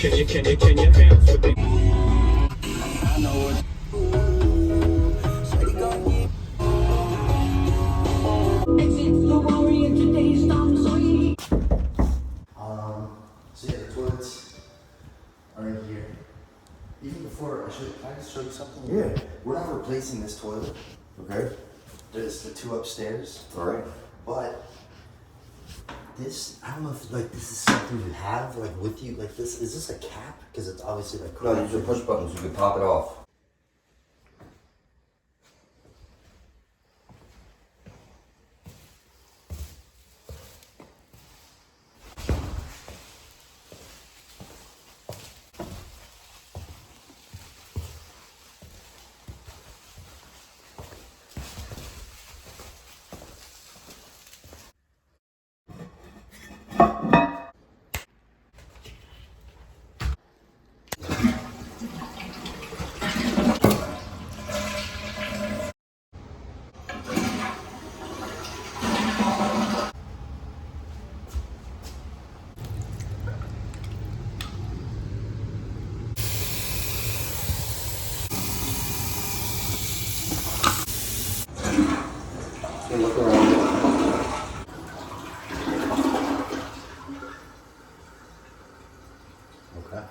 Can you bounce with me? I know it. So yeah, the toilets are in here. Even before, can I just show you something? Yeah. We're not replacing this toilet. Okay. There's the two upstairs. All right. But this, I don't know if like this is something you have like with you. Like this, is this a cap? Because it's obviously like. No, these are push buttons. You can pop it off. You can look around. Okay.